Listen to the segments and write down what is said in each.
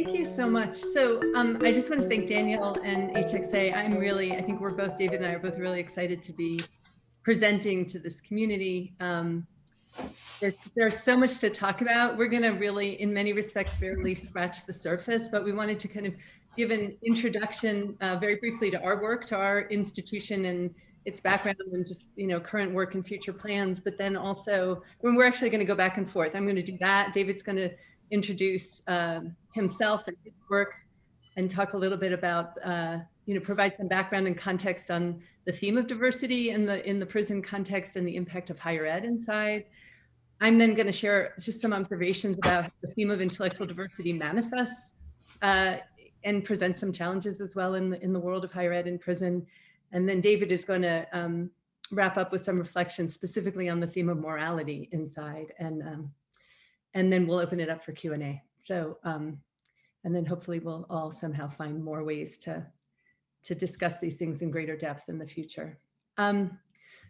Thank you so much. So I just want to thank Danielle and HXA. I think David and I are both really excited to be presenting to this community. There's so much to talk about. We're going to really, in many respects, barely scratch the surface, but we wanted to kind of give an introduction very briefly to our work, to our institution and its background and just, current work and future plans. But then also, when we're actually going to go back and forth, I'm going to do that. David's going to introduce himself and his work and talk a little bit about, provide some background and context on the theme of diversity in the prison context and the impact of higher ed inside. I'm then going to share just some observations about how the theme of intellectual diversity manifests and present some challenges as well in the world of higher ed in prison. And then David is going to wrap up with some reflections specifically on the theme of morality inside, and then we'll open it up for Q&A. So, and then hopefully we'll all somehow find more ways to discuss these things in greater depth in the future.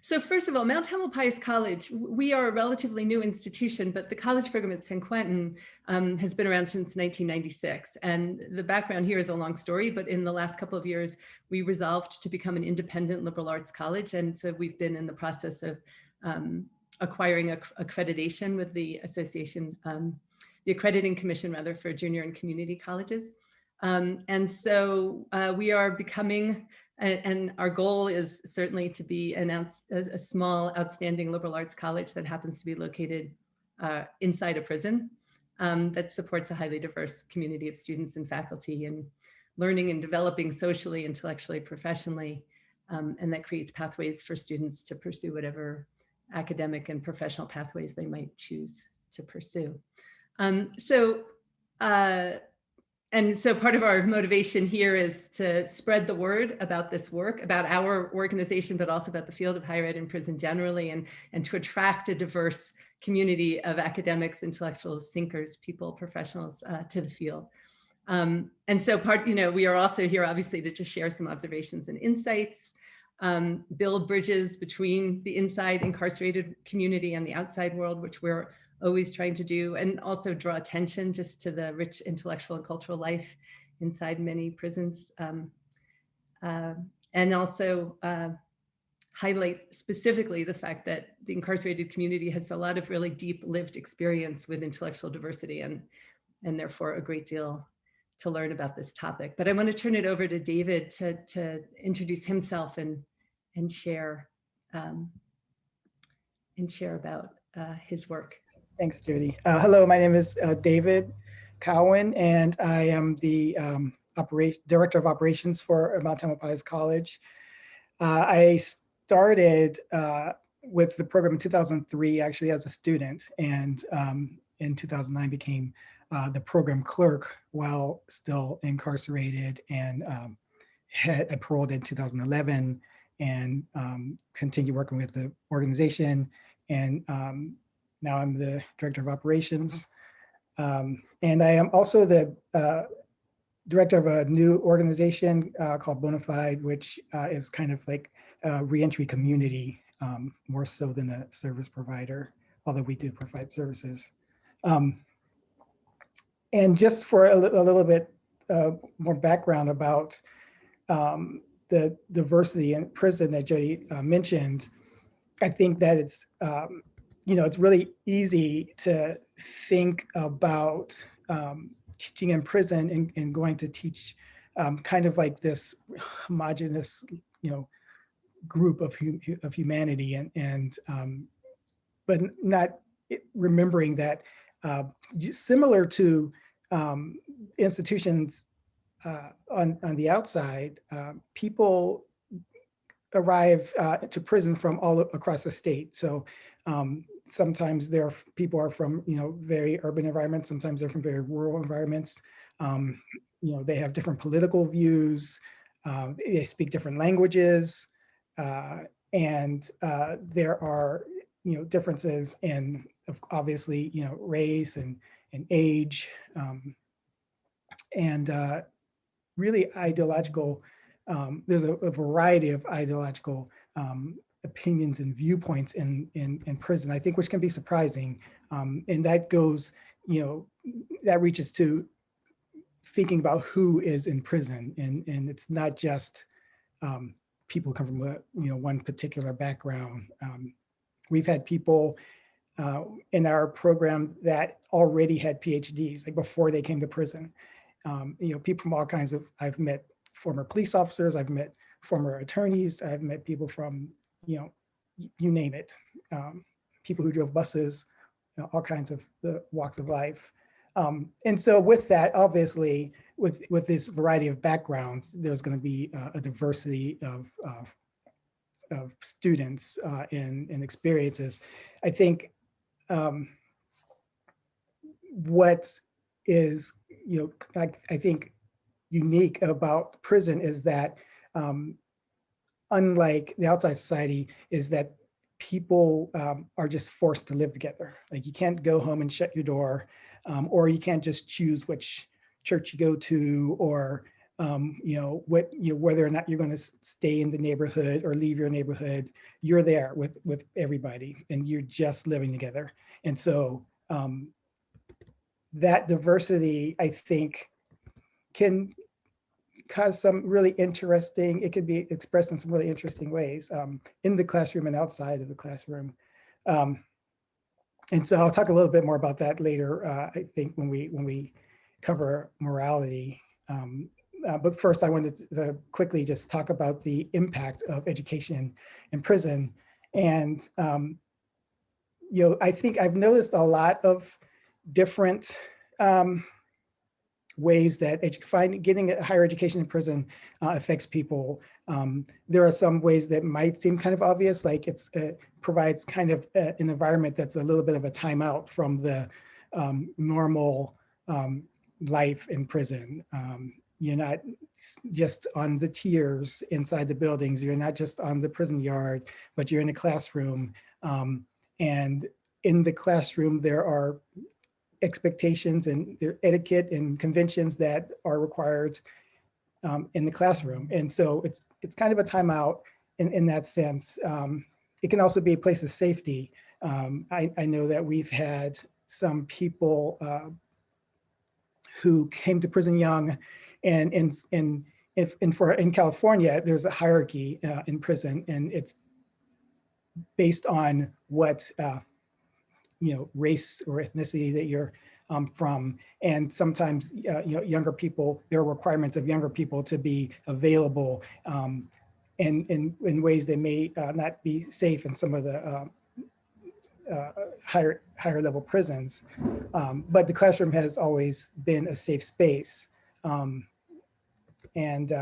So first of all, Mount Tamalpais College, we are a relatively new institution, but the college program at San Quentin has been around since 1996. And the background here is a long story, but in the last couple of years, we resolved to become an independent liberal arts college. And so we've been in the process of acquiring accreditation with the association, the accrediting commission rather, for junior and community colleges. And so we are becoming, and our goal is certainly to be a small, outstanding liberal arts college that happens to be located inside a prison that supports a highly diverse community of students and faculty and learning and developing socially, intellectually, professionally, and that creates pathways for students to pursue whatever academic and professional pathways they might choose to pursue. And so part of our motivation here is to spread the word about this work, about our organization, but also about the field of higher ed in prison generally, and to attract a diverse community of academics, intellectuals, thinkers, people, professionals to the field. And so we are also here obviously to just share some observations and insights, build bridges between the inside incarcerated community and the outside world, which we're always trying to do, and also draw attention just to the rich intellectual and cultural life inside many prisons. And also highlight specifically the fact that the incarcerated community has a lot of really deep lived experience with intellectual diversity and therefore a great deal to learn about this topic. But I want to turn it over to David to introduce himself and share about his work. Thanks, Jody. Hello, my name is David Cowan, and I am the Director of Operations for Mount Tamalpais College. I started with the program in 2003, actually as a student, and in 2009 became the program clerk while still incarcerated, and I paroled in 2011 and continued working with the organization. And now I'm the Director of Operations. And I am also the director of a new organization called Bonafide, which is kind of like a reentry community, more so than a service provider, although we do provide services. And just for a little bit more background about the diversity in prison that Jody mentioned, I think that it's it's really easy to think about teaching in prison and going to teach kind of like this homogenous, group of humanity, and but not remembering that similar to institutions on the outside, people arrive to prison from all across the state. So sometimes people are from very urban environments. Sometimes they're from very rural environments. They have different political views. They speak different languages, and there are differences in obviously race and age, and really ideological. There's a variety of ideological opinions and viewpoints in prison, I think, which can be surprising. And that goes, that reaches to thinking about who is in prison, and it's not just people come from one particular background. We've had people in our program that already had PhDs, like before they came to prison. People from all kinds of, I've met former police officers, I've met former attorneys, I've met people from, you name it, people who drove buses, all kinds of the walks of life. And so with that, obviously, with this variety of backgrounds, there's going to be a diversity of students and experiences. I think what is, I think unique about prison is that unlike the outside society, is that people are just forced to live together. Like you can't go home and shut your door, or you can't just choose which church you go to, or whether or not you're going to stay in the neighborhood or leave your neighborhood. You're there with everybody, and you're just living together. And so that diversity, I think, can cause some really interesting, it could be expressed in some really interesting ways in the classroom and outside of the classroom. And so I'll talk a little bit more about that later, I think, when we cover morality. But first, I wanted to quickly just talk about the impact of education in prison. And I think I've noticed a lot of different ways that getting a higher education in prison affects people. There are some ways that might seem kind of obvious, like it provides kind of an environment that's a little bit of a timeout from the normal life in prison. You're not just on the tiers inside the buildings, you're not just on the prison yard, but you're in a classroom. And in the classroom, there are expectations and their etiquette and conventions that are required in the classroom. And so it's kind of a timeout in that sense. It can also be a place of safety. I know that we've had some people who came to prison young, and in California, there's a hierarchy in prison, and it's based on what race or ethnicity that you're from. And sometimes, younger people, there are requirements of younger people to be available in ways that may not be safe in some of the higher level prisons. But the classroom has always been a safe space. And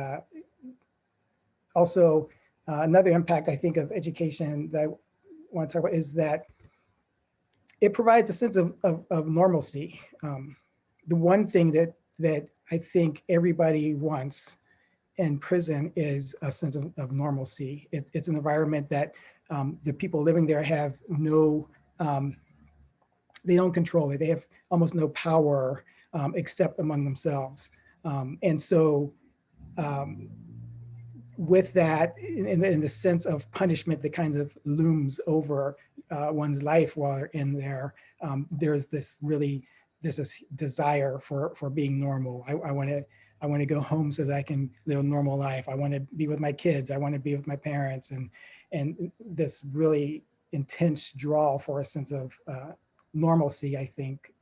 also another impact, I think, of education that I want to talk about is that it provides a sense of normalcy. The one thing that I think everybody wants in prison is a sense of normalcy. It's an environment that the people living there have no, they don't control it. They have almost no power except among themselves. And so with that, in the sense of punishment that kind of looms over one's life while they're in there, there's this desire for being normal. I want to go home so that I can live a normal life. I want to be with my kids. I want to be with my parents, and this really intense draw for a sense of normalcy, I think,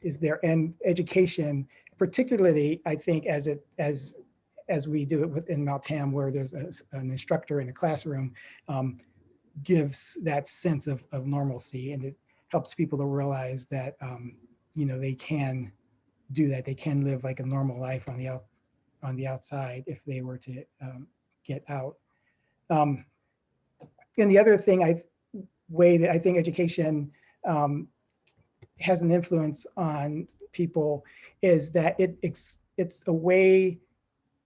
is there. And education, particularly, I think, as we do it within Mount Tam, where there's an instructor in a classroom, gives that sense of normalcy, and it helps people to realize that they can do that. They can live like a normal life on the outside if they were to get out. And the other way that I think education has an influence on people is that it's a way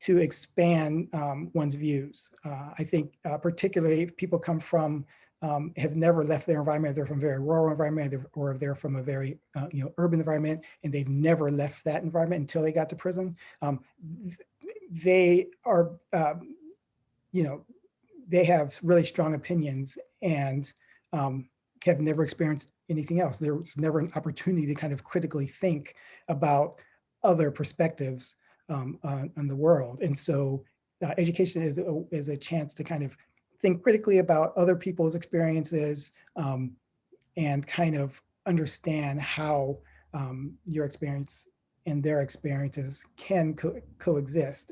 to expand one's views. I think particularly if people come from, have never left their environment, they're from a very rural environment, or they're from a very urban environment, and they've never left that environment until they got to prison. They are, they have really strong opinions and have never experienced anything else. There's never an opportunity to kind of critically think about other perspectives on the world. And so education is a chance to kind of think critically about other people's experiences and kind of understand how your experience and their experiences can coexist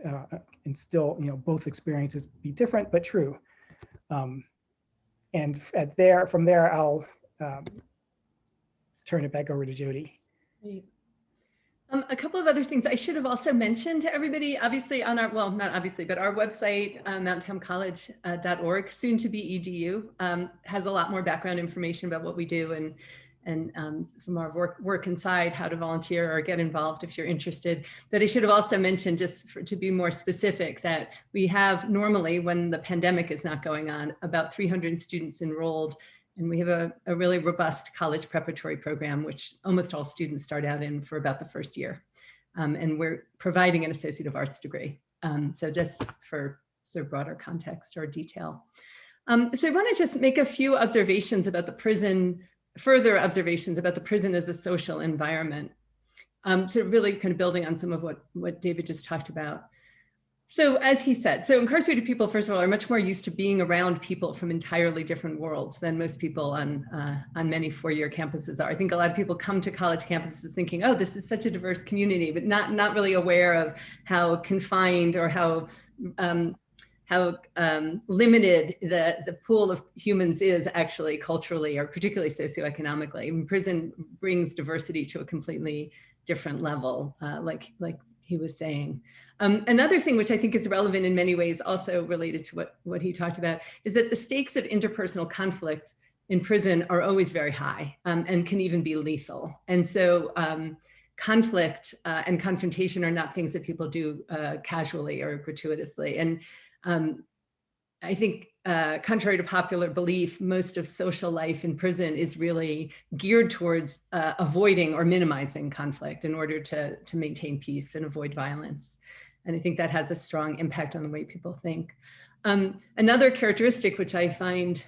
and still, both experiences be different but true. And from there, I'll turn it back over to Jody. Great. A couple of other things I should have also mentioned to everybody, obviously on our, well, not obviously, but our website, mounttamcollege.org, soon to be EDU, has a lot more background information about what we do and from our work inside, how to volunteer or get involved if you're interested. But I should have also mentioned, just to be more specific, that we have normally, when the pandemic is not going on, about 300 students enrolled. And we have a really robust college preparatory program, which almost all students start out in for about the first year. And we're providing an Associate of Arts degree. So just for sort of broader context or detail. So I want to just make a few observations about the prison, further observations about the prison as a social environment. So really kind of building on some of what David just talked about. So as he said, so incarcerated people, first of all, are much more used to being around people from entirely different worlds than most people on many four-year campuses are. I think a lot of people come to college campuses thinking, oh, this is such a diverse community, but not really aware of how confined or how limited the pool of humans is actually culturally or particularly socioeconomically. And prison brings diversity to a completely different level, like he was saying. Another thing which I think is relevant in many ways, also related to what he talked about, is that the stakes of interpersonal conflict in prison are always very high and can even be lethal. And so conflict and confrontation are not things that people do casually or gratuitously. And I think contrary to popular belief, most of social life in prison is really geared towards avoiding or minimizing conflict in order to maintain peace and avoid violence. And I think that has a strong impact on the way people think. Another characteristic which I find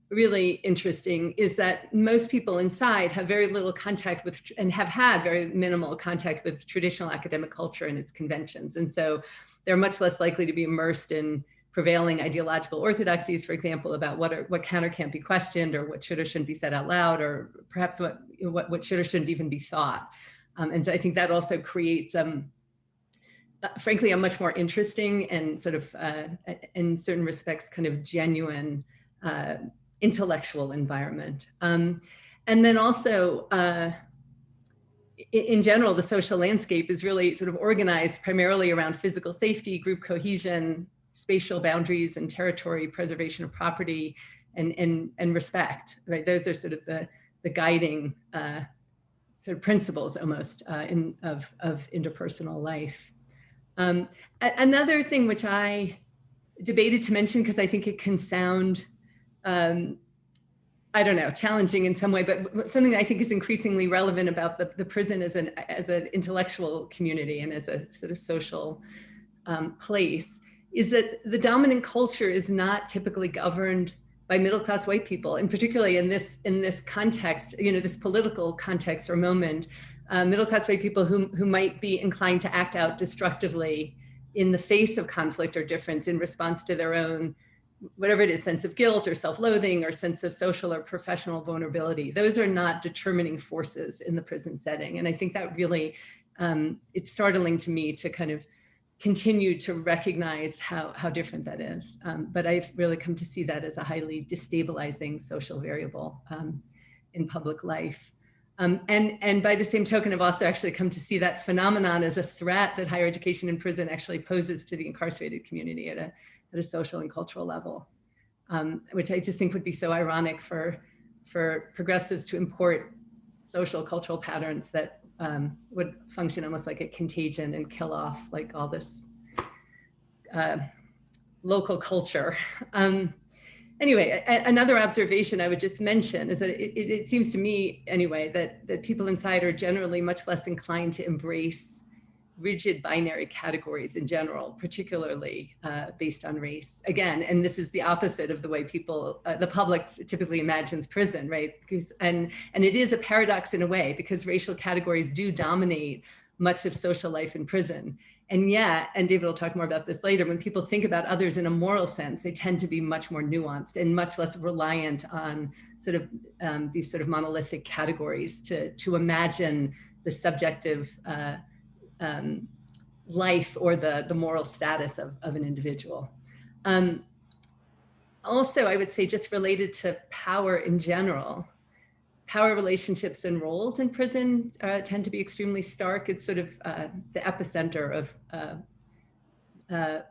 really interesting is that most people inside have very little contact with, and have had very minimal contact with, traditional academic culture and its conventions. And so they're much less likely to be immersed in prevailing ideological orthodoxies, for example, about what can or can't be questioned, or what should or shouldn't be said out loud, or perhaps what should or shouldn't even be thought. And so I think that also creates, frankly, a much more interesting and sort of, in certain respects, kind of genuine intellectual environment. And then also, in general, the social landscape is really sort of organized primarily around physical safety, group cohesion, spatial boundaries, and territory preservation of property, and respect, right? Those are sort of the guiding sort of principles almost of interpersonal life. Another thing which I debated to mention, because I think it can sound, I don't know, challenging in some way, but something that I think is increasingly relevant about the prison as an intellectual community and as a sort of social place, is that the dominant culture is not typically governed by middle-class white people, and particularly in this context, this political context or moment, middle-class white people who might be inclined to act out destructively in the face of conflict or difference in response to their own, whatever it is, sense of guilt or self-loathing or sense of social or professional vulnerability. Those are not determining forces in the prison setting. And I think that really, it's startling to me to kind of continue to recognize how different that is. But I've really come to see that as a highly destabilizing social variable in public life. And by the same token, I've also actually come to see that phenomenon as a threat that higher education in prison actually poses to the incarcerated community at a social and cultural level, which I just think would be so ironic for progressives to import social cultural patterns that would function almost like a contagion and kill off like all this local culture. Anyway, another observation I would just mention is that it seems to me anyway that people inside are generally much less inclined to embrace rigid binary categories in general, particularly based on race. Again, and this is the opposite of the way people, the public typically imagines prison, right? And it is a paradox in a way, because racial categories do dominate much of social life in prison. And yet, and David will talk more about this later, when people think about others in a moral sense, they tend to be much more nuanced and much less reliant on sort of these sort of monolithic categories to imagine the subjective life or the moral status of an individual. Also, I would say, just related to power in general, power relationships and roles in prison tend to be extremely stark. It's sort of the epicenter of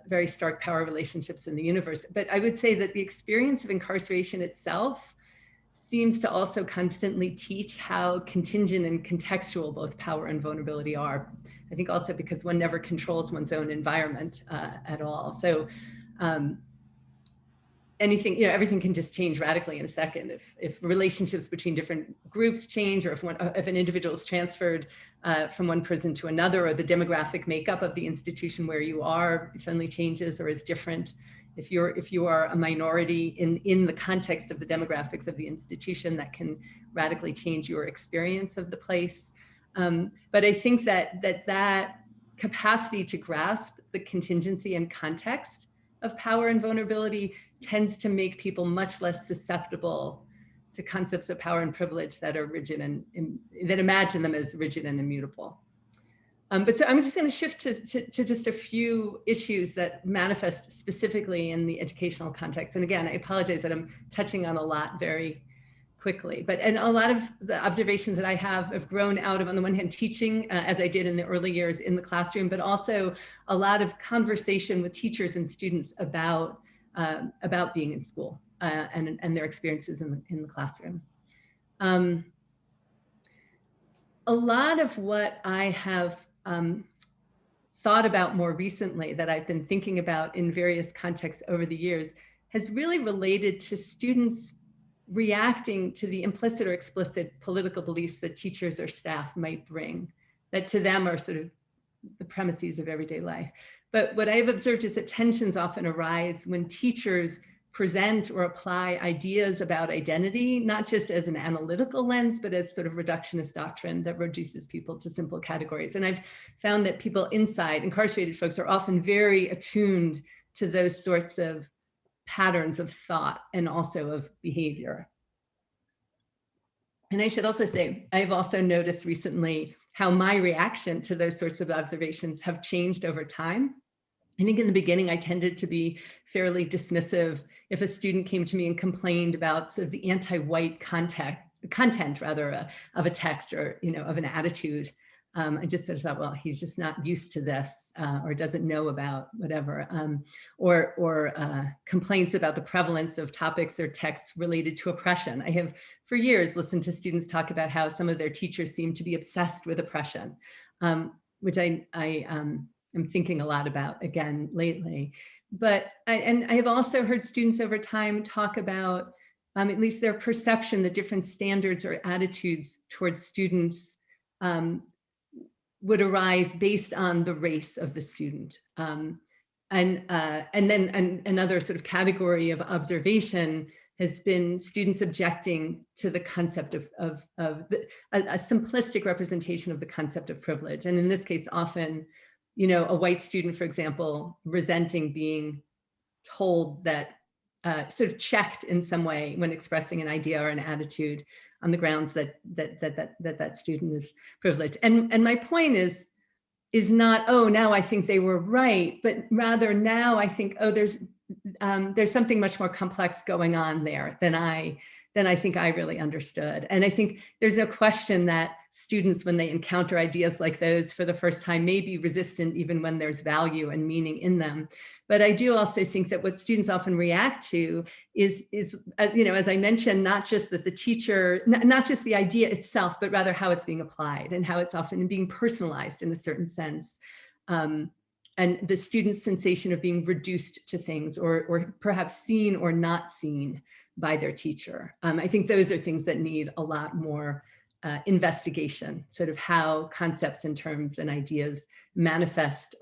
very stark power relationships in the universe. But I would say that the experience of incarceration itself seems to also constantly teach how contingent and contextual both power and vulnerability are. I think also because one never controls one's own environment at all. So anything, everything can just change radically in a second. If relationships between different groups change, or if an individual is transferred from one prison to another, or the demographic makeup of the institution where you are suddenly changes or is different. If you are a minority in the context of the demographics of the institution, that can radically change your experience of the place. But I think that capacity to grasp the contingency and context of power and vulnerability tends to make people much less susceptible to concepts of power and privilege that are rigid and that imagine them as rigid and immutable. But so I'm just going to shift to just a few issues that manifest specifically in the educational context. And again, I apologize that I'm touching on a lot very quickly, and a lot of the observations that I have grown out of, on the one hand, teaching as I did in the early years in the classroom, but also a lot of conversation with teachers and students about being in school and their experiences in the classroom. A lot of what I have thought about more recently, that I've been thinking about in various contexts over the years, has really related to students reacting to the implicit or explicit political beliefs that teachers or staff might bring, that to them are sort of the premises of everyday life. But what I've observed is that tensions often arise when teachers present or apply ideas about identity, not just as an analytical lens, but as sort of reductionist doctrine that reduces people to simple categories. And I've found that people inside, incarcerated folks, are often very attuned to those sorts of patterns of thought and also of behavior. And I should also say, I've also noticed recently how my reaction to those sorts of observations have changed over time. I think in the beginning, I tended to be fairly dismissive if a student came to me and complained about sort of the anti-white content rather of a text, or of an attitude. I just sort of thought, well, he's just not used to this, or doesn't know about whatever, or complaints about the prevalence of topics or texts related to oppression. I have for years listened to students talk about how some of their teachers seem to be obsessed with oppression, which I am thinking a lot about again lately. But I have also heard students over time talk about at least their perception that different standards or attitudes towards students would arise based on the race of the student. And then another sort of category of observation has been students objecting to the concept of a simplistic representation of the concept of privilege. And in this case, often, a white student, for example, resenting being told that, sort of checked in some way when expressing an idea or an attitude on the grounds that student is privileged. And my point is not, oh, now I think they were right, but rather now I think, oh, there's something much more complex going on there than I think I really understood. And I think there's no question that students, when they encounter ideas like those for the first time, may be resistant even when there's value and meaning in them. But I do also think that what students often react to is as I mentioned, not just that the teacher, not just the idea itself, but rather how it's being applied and how it's often being personalized in a certain sense. And the student's sensation of being reduced to things, or perhaps seen or not seen by their teacher. I think those are things that need a lot more investigation, sort of how concepts and terms and ideas manifest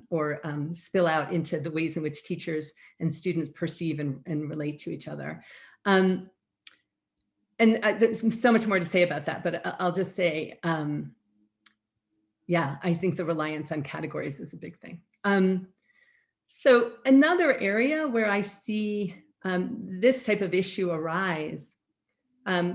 or spill out into the ways in which teachers and students perceive and relate to each other. And there's so much more to say about that, but I'll just say, yeah, I think the reliance on categories is a big thing. So another area where I see this type of issue arise,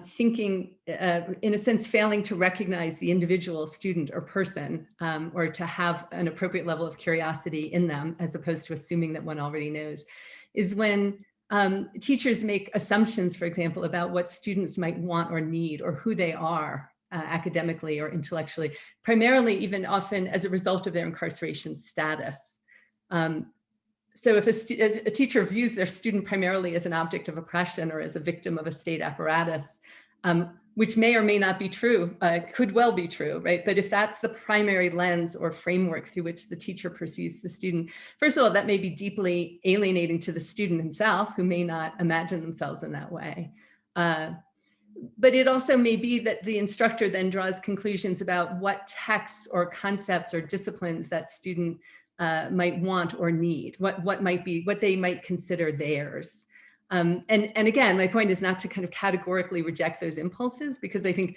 thinking, in a sense, failing to recognize the individual student or person, or to have an appropriate level of curiosity in them, as opposed to assuming that one already knows, is when teachers make assumptions, for example, about what students might want or need, or who they are academically or intellectually, primarily even often as a result of their incarceration status. So if a teacher views their student primarily as an object of oppression or as a victim of a state apparatus, which may or may not be true, could well be true, right? But if that's the primary lens or framework through which the teacher perceives the student, first of all, that may be deeply alienating to the student himself, who may not imagine themselves in that way. But it also may be that the instructor then draws conclusions about what texts or concepts or disciplines that student might want or need, what they might consider theirs. And again, my point is not to kind of categorically reject those impulses, because I think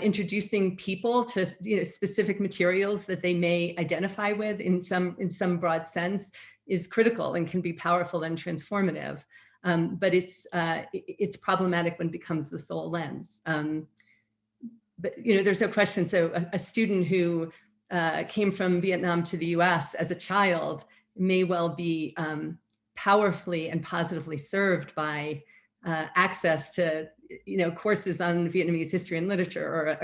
introducing people to specific materials that they may identify with in some broad sense is critical and can be powerful and transformative. But it's problematic when it becomes the sole lens. But there's no question. So a student who came from Vietnam to the US as a child may well be powerfully and positively served by access to courses on Vietnamese history and literature, or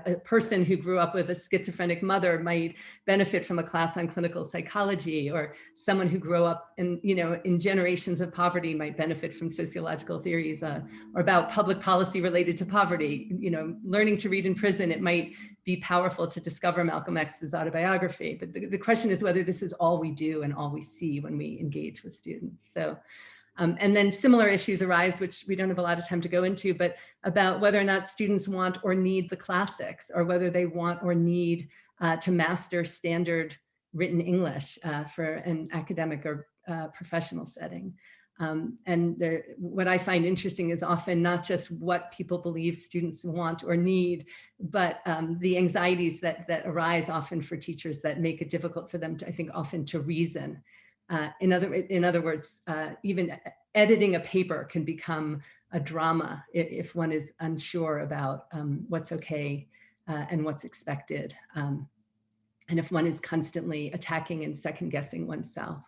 a person who grew up with a schizophrenic mother might benefit from a class on clinical psychology, or someone who grew up in generations of poverty might benefit from sociological theories or about public policy related to poverty. Learning to read in prison, it might be powerful to discover Malcolm X's autobiography. But the question is whether this is all we do and all we see when we engage with students. So. And then similar issues arise, which we don't have a lot of time to go into, but about whether or not students want or need the classics, or whether they want or need to master standard written English for an academic or professional setting. And what I find interesting is often not just what people believe students want or need, but the anxieties that arise often for teachers that make it difficult for them to, I think, often to reason. In other words, even editing a paper can become a drama if one is unsure about what's okay and what's expected, and if one is constantly attacking and second guessing oneself.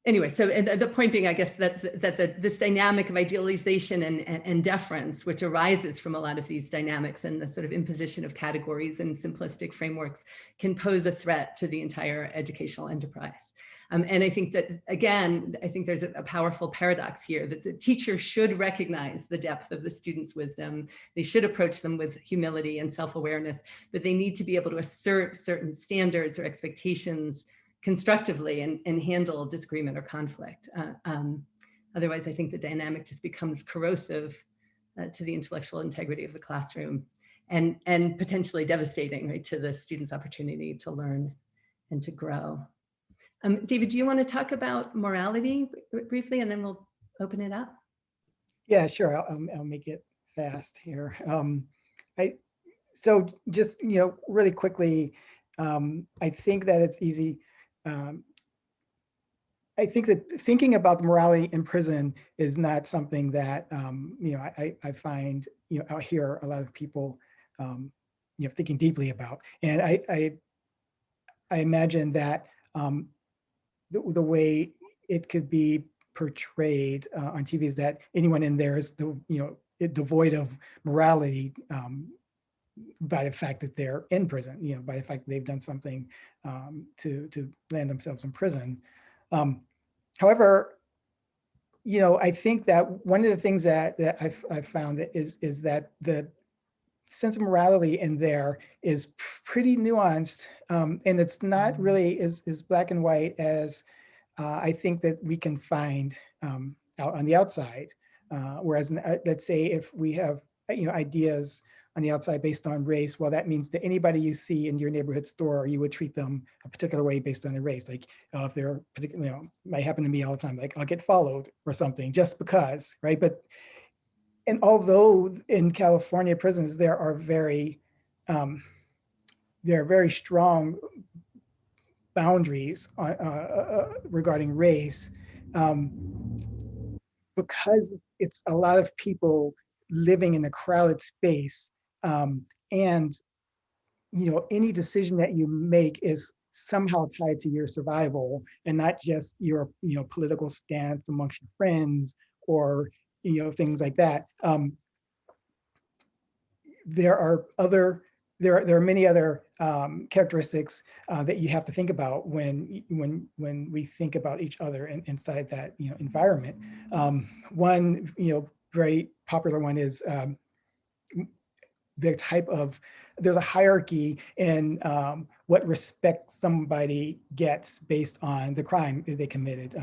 Anyway, so the point being, I guess, that this dynamic of idealization and deference, which arises from a lot of these dynamics and the sort of imposition of categories and simplistic frameworks, can pose a threat to the entire educational enterprise. And I think that, again, I think there's a powerful paradox here, that the teacher should recognize the depth of the student's wisdom. They should approach them with humility and self-awareness, but they need to be able to assert certain standards or expectations constructively and handle disagreement or conflict. Otherwise, I think the dynamic just becomes corrosive to the intellectual integrity of the classroom, and potentially devastating, right, to the student's opportunity to learn and to grow. David, do you want to talk about morality briefly, and then we'll open it up? Yeah, sure. I'll make it fast here. So just really quickly, I think that it's easy. I think that thinking about morality in prison is not something that I find out here a lot of people thinking deeply about, and I imagine that the way it could be portrayed on TV is that anyone in there is devoid of morality by the fact that they're in prison, by the fact that they've done something to land themselves in prison. However, I think that one of the things that I've found is that the sense of morality in there is pretty nuanced, and it's not really as black and white as I think that we can find out on the outside. Whereas, let's say if we have ideas on the outside based on race, well, that means that anybody you see in your neighborhood store, you would treat them a particular way based on their race. Like if they're particular, might happen to me all the time, like I'll get followed or something just because, right? And although in California prisons, there are very there are very strong boundaries regarding race, because it's a lot of people living in a crowded space, and any decision that you make is somehow tied to your survival and not just your political stance amongst your friends or things like that. There are many other characteristics that you have to think about when we think about each other inside that environment. One very popular one is the type of, there's a hierarchy in what respect somebody gets based on the crime that they committed.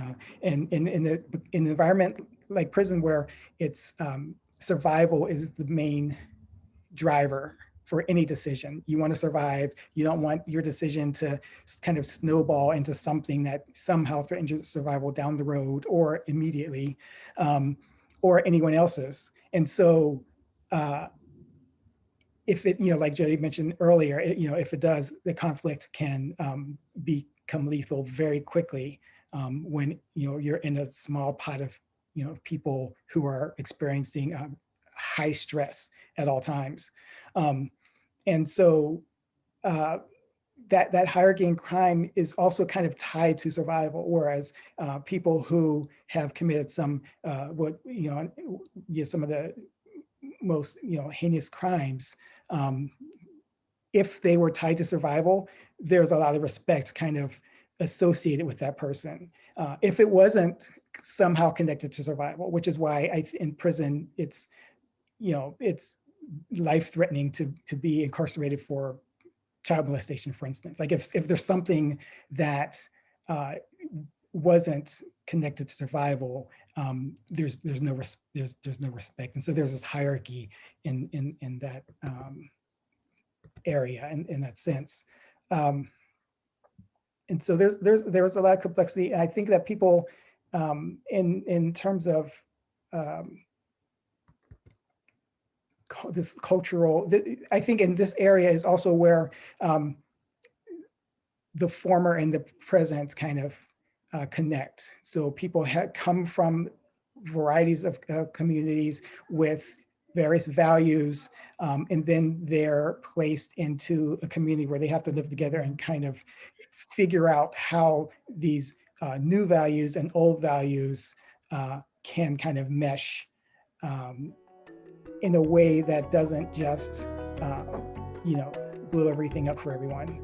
And in an environment like prison, where it's survival is the main driver for any decision. You want to survive. You don't want your decision to kind of snowball into something that somehow threatens your survival down the road or immediately, or anyone else's. And so if it, like Jody mentioned earlier, if it does, the conflict can become lethal very quickly when you're in a small pot of people who are experiencing high stress at all times. And so that hierarchy in crime is also kind of tied to survival, whereas people who have committed some some of the most heinous crimes, if they were tied to survival, there's a lot of respect kind of associated with that person. If it wasn't somehow connected to survival, which is why in prison it's it's life-threatening to be incarcerated for child molestation, for instance. Like if there's something that wasn't connected to survival, there's no respect, and so there's this hierarchy in that area, in that sense. And so there's a lot of complexity, and I think that people in terms of this cultural, I think in this area is also where the former and the present kind of connect. So people come from varieties of communities with various values, and then they're placed into a community where they have to live together and kind of figure out how these new values and old values can kind of mesh in a way that doesn't just blow everything up for everyone.